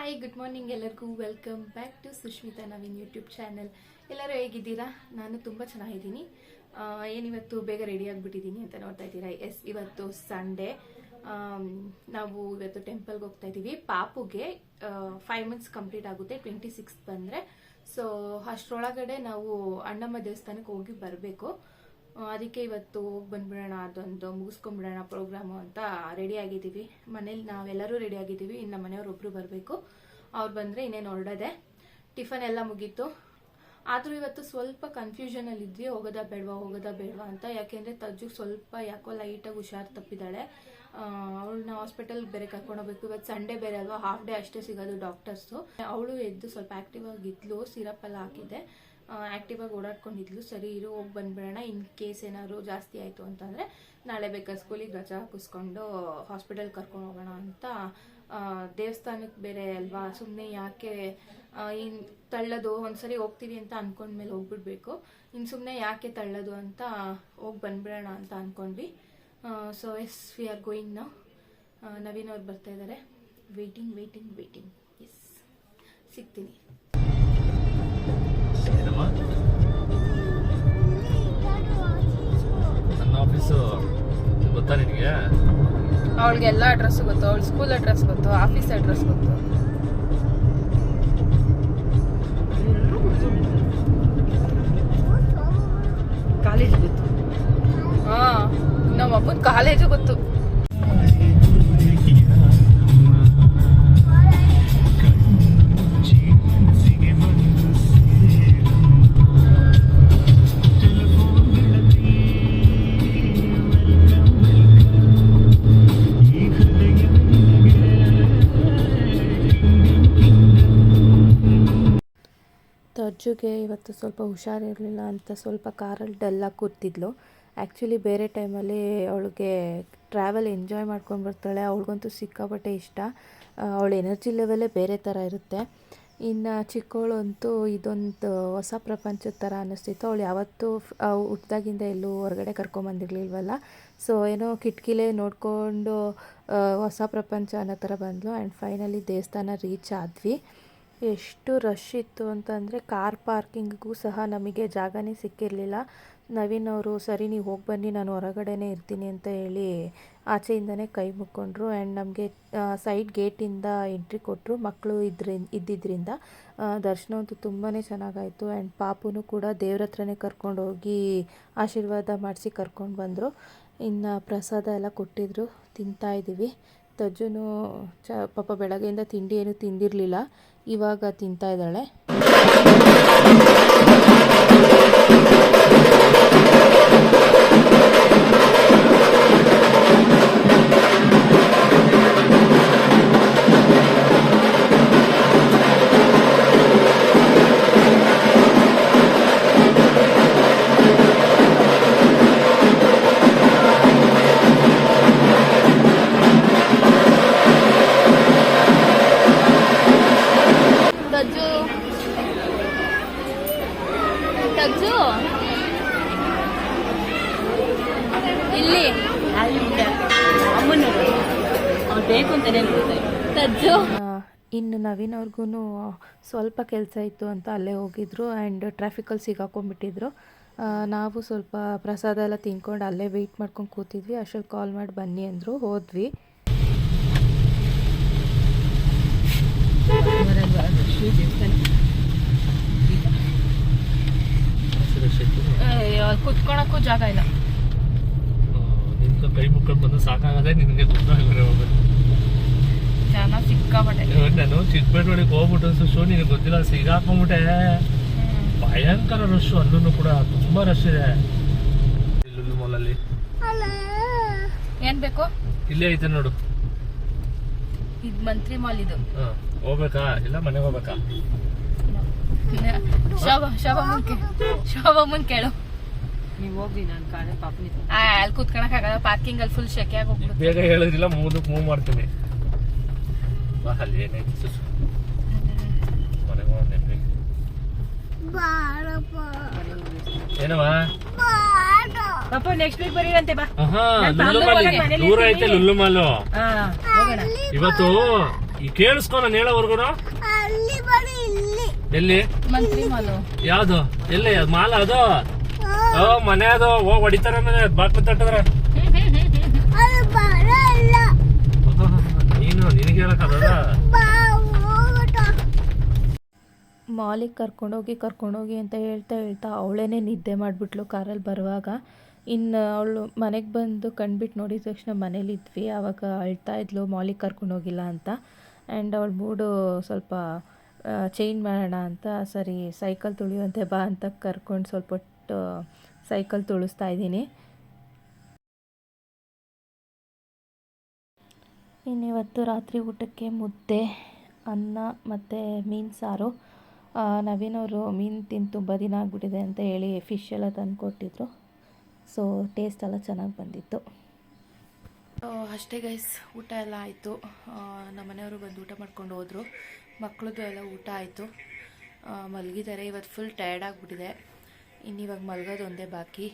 Hi good morning ಎಲ್ಲರಿಗೂ welcome back to Sushmita Naveen YouTube channel. ಎಲ್ಲರೂ ಹೇಗಿದ್ದೀರಾ? ನಾನು ತುಂಬ ಚೆನ್ನಾಗಿದ್ದೀನಿ. ಏನಿವತ್ತು ಬೇಗ ರೆಡಿ ಆಗಿಬಿಟ್ಟಿದ್ದೀನಿ ಅಂತ ನೋಡ್ತಾ ಇದ್ದೀರಾ. ಇವತ್ತು ಸಂಡೇ. ನಾವು ಇವತ್ತು ಟೆಂಪಲ್ಗೆ ಹೋಗ್ತಾ ಇದ್ದೀವಿ. ಪಾಪುಗೆ 5 months ಕಂಪ್ಲೀಟ್ ಆಗುತ್ತೆ 26th ಬಂದರೆ. ಸೊ ಅಷ್ಟರೊಳಗಡೆ ನಾವು ಅಣ್ಣಮ್ಮ ದೇವಸ್ಥಾನಕ್ಕೆ ಹೋಗಿ ಬರಬೇಕು. ಅದಕ್ಕೆ ಇವತ್ತು ಹೋಗಿ ಬಂದ್ಬಿಡೋಣ, ಅದೊಂದು ಮುಗಿಸ್ಕೊಂಡ್ಬಿಡೋಣ ಪ್ರೋಗ್ರಾಮು ಅಂತ ರೆಡಿ ಆಗಿದ್ದೀವಿ. ಮನೇಲಿ ನಾವೆಲ್ಲರೂ ರೆಡಿ ಆಗಿದ್ದೀವಿ. ಇನ್ನು ಮನೆಯವ್ರೊಬ್ರು ಬರಬೇಕು. ಅವ್ರು ಬಂದರೆ ಇನ್ನೇನು ಹೊರಡೋದೆ. ಟಿಫನ್ ಎಲ್ಲ ಮುಗೀತು. ಆದರೂ ಇವತ್ತು ಸ್ವಲ್ಪ ಕನ್ಫ್ಯೂಷನಲ್ಲಿ ಇದ್ವಿ, ಹೋಗೋದಾ ಬೇಡವಾ ಅಂತ. ಯಾಕೆಂದರೆ ತಜ್ಜಿಗೆ ಸ್ವಲ್ಪ ಯಾಕೋ ಲೈಟಾಗಿ ಹುಷಾರು ತಪ್ಪಿದ್ದಾಳೆ. ಅವಳನ್ನ ಹಾಸ್ಪಿಟಲ್ಗೆ ಬೇರೆ ಕರ್ಕೊಂಡೋಗ್ಬೇಕು. ಇವತ್ತು ಸಂಡೇ ಬೇರೆ ಅಲ್ವಾ, ಹಾಫ್ ಡೇ ಅಷ್ಟೇ ಸಿಗೋದು ಡಾಕ್ಟರ್ಸು. ಅವಳು ಎದ್ದು ಸ್ವಲ್ಪ ಆ್ಯಕ್ಟಿವ್ ಆಗಿದ್ಲು, ಸಿರಪ್ ಎಲ್ಲ ಹಾಕಿದ್ದೆ, ಆ್ಯಕ್ಟಿವ್ ಆಗಿ ಓಡಾಡ್ಕೊಂಡಿದ್ಲು. ಸರಿ ಇರು ಹೋಗಿ ಬಂದ್ಬಿಡೋಣ, ಇನ್ ಕೇಸ್ ಏನಾದ್ರು ಜಾಸ್ತಿ ಆಯಿತು ಅಂತಂದರೆ ನಾಳೆ ಬೇಕಾದ್ರೆ ಸ್ಕೂಲಿಗೆ ರಜಾ ಹಾಕಿಸ್ಕೊಂಡು ಹಾಸ್ಪಿಟಲ್ ಕರ್ಕೊಂಡು ಹೋಗೋಣ ಅಂತ. ದೇವಸ್ಥಾನಕ್ಕೆ ಬೇರೆ ಅಲ್ವಾ, ಸುಮ್ಮನೆ ಯಾಕೆ ಇನ್ನು ತಳ್ಳೋದು. ಒಂದ್ಸರಿ ಹೋಗ್ತೀವಿ ಅಂತ ಅಂದ್ಕೊಂಡ್ಮೇಲೆ ಹೋಗ್ಬಿಡ್ಬೇಕು. ಇನ್ನು ಸುಮ್ಮನೆ ಯಾಕೆ ತಳ್ಳೋದು ಅಂತ ಹೋಗಿ ಬಂದ್ಬಿಡೋಣ ಅಂತ ಅಂದ್ಕೊಂಡ್ವಿ. So yes we are going now. Naveen ಅವ್ರು ಬರ್ತಾ ಇದ್ದಾರೆ. ವೇಟಿಂಗ್. ಎಸ್, ಸಿಗ್ತೀನಿ. ನನ್ನ ಆಫೀಸು ಗೊತ್ತಾ ನಿನಗೆ? ಅವಳಿಗೆ ಎಲ್ಲ ಅಡ್ರೆಸ್ ಗೊತ್ತು. ಅವಳ ಸ್ಕೂಲ್ ಅಡ್ರೆಸ್ ಗೊತ್ತು, ಆಫೀಸ್ ಅಡ್ರೆಸ್ ಗೊತ್ತು, ಕಾಲೇಜ್ ಗೊತ್ತು. ನಮ್ಮ ಅಪ್ಪನ ಕಾಲೇಜು ಗೊತ್ತು. ತಜ್ಜುಗೆ ಇವತ್ತು ಸ್ವಲ್ಪ ಹುಷಾರಿರಲಿಲ್ಲ ಅಂತ ಸ್ವಲ್ಪ ಕಾರಲ್ಲಿ ಡಲ್ಲಾಗಿ ಕೂರ್ತಿದ್ಲು. ಆ್ಯಕ್ಚುಲಿ ಬೇರೆ ಟೈಮಲ್ಲಿ ಅವಳಿಗೆ ಟ್ರಾವೆಲ್ ಎಂಜಾಯ್ ಮಾಡ್ಕೊಂಡು ಬರ್ತಾಳೆ. ಅವಳಿಗಂತೂ ಸಿಕ್ಕಾಪಟ್ಟೆ ಇಷ್ಟ. ಅವಳ ಎನರ್ಜಿ ಲೆವೆಲೇ ಬೇರೆ ಥರ ಇರುತ್ತೆ. ಇನ್ನು ಚಿಕ್ಕವಳು ಅಂತೂ ಇದೊಂದು ಹೊಸ ಪ್ರಪಂಚದ ಥರ ಅನ್ನಿಸ್ತಿತ್ತು. ಅವಳು ಯಾವತ್ತೂ ಹುಟ್ಟಿದಾಗಿಂದ ಎಲ್ಲೂ ಹೊರಗಡೆ ಕರ್ಕೊಂಬಂದಿರಲಿಲ್ವಲ್ಲ. ಸೊ ಏನೋ ಕಿಟಕಿಲೇ ನೋಡಿಕೊಂಡು ಹೊಸ ಪ್ರಪಂಚ ಅನ್ನೋ ಥರ ಬಂದಳು. ಆ್ಯಂಡ್ ಫೈನಲಿ ದೇವಸ್ಥಾನ ರೀಚ್ ಆದ್ವಿ. ಎಷ್ಟು ರಶ್ ಇತ್ತು ಅಂತಂದರೆ ಕಾರ್ ಪಾರ್ಕಿಂಗಿಗೂ ಸಹ ನಮಗೆ ಜಾಗನೇ ಸಿಕ್ಕಿರಲಿಲ್ಲ. ನವೀನ್ ಅವರು ಸರಿ ನೀವು ಹೋಗಿ ಬನ್ನಿ, ನಾನು ಹೊರಗಡೆನೇ ಇರ್ತೀನಿ ಅಂತ ಹೇಳಿ ಆಚೆಯಿಂದನೇ ಕೈ ಮುಕ್ಕೊಂಡ್ರು. ಆ್ಯಂಡ್ ನಮಗೆ ಸೈಡ್ ಗೇಟಿಂದ ಎಂಟ್ರಿ ಕೊಟ್ಟರು. ಮಕ್ಕಳು ಇದ್ದಿದ್ದರಿಂದ ದರ್ಶನ ಅಂತೂ ತುಂಬಾ ಚೆನ್ನಾಗಾಯಿತು. ಆ್ಯಂಡ್ ಪಾಪುನೂ ಕೂಡ ದೇವ್ರ ಹತ್ರನೇ ಕರ್ಕೊಂಡೋಗಿ ಆಶೀರ್ವಾದ ಮಾಡಿಸಿ ಕರ್ಕೊಂಡು ಬಂದರು. ಇನ್ನು ಪ್ರಸಾದ ಎಲ್ಲ ಕೊಟ್ಟಿದ್ರು, ತಿಂತಾಯಿದ್ದೀವಿ. ತಜ್ಜುನು ಪಾಪ ಬೆಳಗ್ಗೆಯಿಂದ ತಿಂಡಿ ಏನು ತಿಂದಿರಲಿಲ್ಲ, ಇವಾಗ ತಿಂತಾ ಇದ್ದಾಳೆ. ತಜ್ಜು ಇಲ್ಲಿ ಬೇಕು ಅಂತಾನೆ ತಜ್ಜು. ಇನ್ನು ನವೀನ್ ಅವ್ರಿಗೂ ಸ್ವಲ್ಪ ಕೆಲಸ ಇತ್ತು ಅಂತ ಅಲ್ಲೇ ಹೋಗಿದ್ರು. ಆ್ಯಂಡ್ ಟ್ರಾಫಿಕಲ್ಲಿ ಸಿಗಾಕೊಂಡ್ಬಿಟ್ಟಿದ್ರು. ನಾವು ಸ್ವಲ್ಪ ಪ್ರಸಾದ ಎಲ್ಲ ತಿನ್ಕೊಂಡು ಅಲ್ಲೇ ವೆಯ್ಟ್ ಮಾಡ್ಕೊಂಡು ಕೂತಿದ್ವಿ. ಅಷ್ಟರಲ್ಲಿ ಕಾಲ್ ಮಾಡಿ ಬನ್ನಿ ಅಂದರು, ಹೋದ್ವಿ. ಕುತ್ಕೊಳಕ್ಕೂ ಜಾಗ ಇಲ್ಲ. ನಿಮ್ಗೆ ಕೈ ಮುಕ್ಕೊಂಡು ಬಂದು ಸಾಕಾಗದೆ ನಿನಗೆ ಜನ ಸಿಕ್ಕಾಪಟ್ಟೆ. ನಾನು ಚಿಕ್ಕಪೇಟೆಗೆ ಹೋಗ್ಬಿಟ್ಟು ಶೋ ನಿನಗೆ ಗೊತ್ತಿಲ್ಲ, ಸಿಗಾಕೊಂಡ್ಬಿಟ್ಟೆ. ಭಯಂಕರ ರಶ್, ಅಲ್ಲೂ ಕೂಡ ತುಂಬಾ ರಶ್ ಇದೆ. ಲುಲು ಮಾಲಲ್ಲಿ ಏನ್ ಬೇಕು? ಇಲ್ಲೇ ಐತೆ ನೋಡು, ಇದು ಮಂತ್ರಿ ಮಾಲ್. ಇದು ಹೋಗ್ಬೇಕಾ ಇಲ್ಲ ಮನೆಗೆ ಹೋಗ್ಬೇಕಾ? ಶೋಭಮ್ಮನ್ ಕೇಳು. ನೀವು ಹೋಗಿ ನಾನು ಕಾಣೆ ಪಾಪನಿ ಅಲ್ಲಿ ಕುತ್ಕೊಳಕ್ ಆಗಲ್ಲ, ಪಾರ್ಕಿಂಗ್ ಅಲ್ಲಿ ಫುಲ್ ಶೆಕೆ ಆಗೋಗ್ಬಿಡುತ್ತೆ. ಬೇಗ ಹೇಳೋದಿಲ್ಲ, ಮೂವ್ ಮಾಡ್ತೀನಿ. ಬಾ, ಅಲ್ಲಿ ಏನೈತಿ ಮನೆಗೆ ಹೋಗೋಣ. ಏನವ ಪಾಪ ನೆಕ್ಸ್ಟ್ ವೀಕ್ ಬರೀರಂತೆ. ಬಾ ದೂರ ಐತೆ ಲುಲ್ಲು ಮಾಲು. ಇವತ್ತು ಈ ಕೇಳಿಸ್ಕೊ ನಾನು ಹೇಳೋವರ್ಗು. ಎಲ್ಲಿ ಮಂತ್ರಿ ಮಾಲು ಯಾವ್ದು ಎಲ್ಲಿ ಮಾಲ ಅದು? ಮನೆ ಅದು ಹೋಗ್ ಹೊಡಿತಾರ ಬಾಕ್ಲು ತಟ್ಟಿದ್ರೆ. ನೀನು ನಿನಗೆ ಹೇಳಕ್ಕದ ಮಾಲಿಗೆ ಕರ್ಕೊಂಡೋಗಿ ಅಂತ ಹೇಳ್ತಾ ಅವಳೇನೆ ನಿದ್ದೆ ಮಾಡಿಬಿಟ್ಲು ಕಾರಲ್ಲಿ ಬರುವಾಗ. ಇನ್ನು ಅವಳು ಮನೆಗೆ ಬಂದು ಕಂಡ್ಬಿಟ್ಟು ನೋಡಿದ ತಕ್ಷಣ ಮನೇಲಿದ್ವಿ. ಆವಾಗ ಅಳ್ತಾ ಇದ್ಲು ಮಾಲಿಗೆ ಕರ್ಕೊಂಡೋಗಿಲ್ಲ ಅಂತ. ಆ್ಯಂಡ್ ಅವಳ ಮೂಡು ಸ್ವಲ್ಪ ಚೇಂಜ್ ಮಾಡೋಣ ಅಂತ ಸರಿ ಸೈಕಲ್ ತುಳಿಯುವಂತೆ ಬಾ ಅಂತ ಕರ್ಕೊಂಡು ಸ್ವಲ್ಪ ಹೊತ್ತು ಸೈಕಲ್ ತುಳಿಸ್ತಾ ಇದ್ದೀನಿ. ಇನ್ನಿವತ್ತು ರಾತ್ರಿ ಊಟಕ್ಕೆ ಮುದ್ದೆ, ಅನ್ನ ಮತ್ತು ಮೀನು ಸಾರು. ನವೀನವರು ಮೀನು ತಿಂದು ತುಂಬ ದಿನ ಆಗಿಬಿಟ್ಟಿದೆ ಅಂತ ಹೇಳಿ ಫಿಶ್ ಎಲ್ಲ ತಂದು ಕೊಟ್ಟಿದ್ರು. ಸೊ ಟೇಸ್ಟ್ ಎಲ್ಲ ಚೆನ್ನಾಗಿ ಬಂದಿತ್ತು. ಅಷ್ಟೇ ಗೈಸ್, ಊಟ ಎಲ್ಲ ಆಯಿತು. ನಮ್ಮ ಮನೆಯವರು ಬಂದು ಊಟ ಮಾಡ್ಕೊಂಡು ಹೋದರು. ಮಕ್ಕಳದ್ದು ಎಲ್ಲ ಊಟ ಆಯಿತು, ಮಲಗಿದ್ದಾರೆ. ಇವತ್ತು ಫುಲ್ ಟಯರ್ಡ್ ಆಗಿಬಿಟ್ಟಿದೆ. ಇನ್ನಿವಾಗ ಮಲಗೋದು ಒಂದೇ ಬಾಕಿ.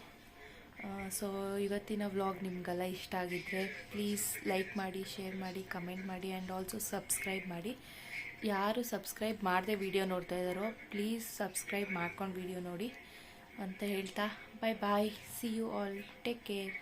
ಸೊ ಇವತ್ತಿನ ವ್ಲಾಗ್ ನಿಮಗೆಲ್ಲ ಇಷ್ಟ ಆಗಿದ್ದರೆ ಪ್ಲೀಸ್ ಲೈಕ್ ಮಾಡಿ, ಶೇರ್ ಮಾಡಿ, ಕಮೆಂಟ್ ಮಾಡಿ ಆ್ಯಂಡ್ ಆಲ್ಸೋ ಸಬ್ಸ್ಕ್ರೈಬ್ ಮಾಡಿ. ಯಾರು ಸಬ್ಸ್ಕ್ರೈಬ್ ಮಾಡದೆ ವಿಡಿಯೋ ನೋಡ್ತಾ ಇದ್ದಾರೋ ಪ್ಲೀಸ್ ಸಬ್ಸ್ಕ್ರೈಬ್ ಮಾಡ್ಕೊಂಡು ವಿಡಿಯೋ ನೋಡಿ ಅಂತ ಹೇಳ್ತಾ bye bye. See you all, take care.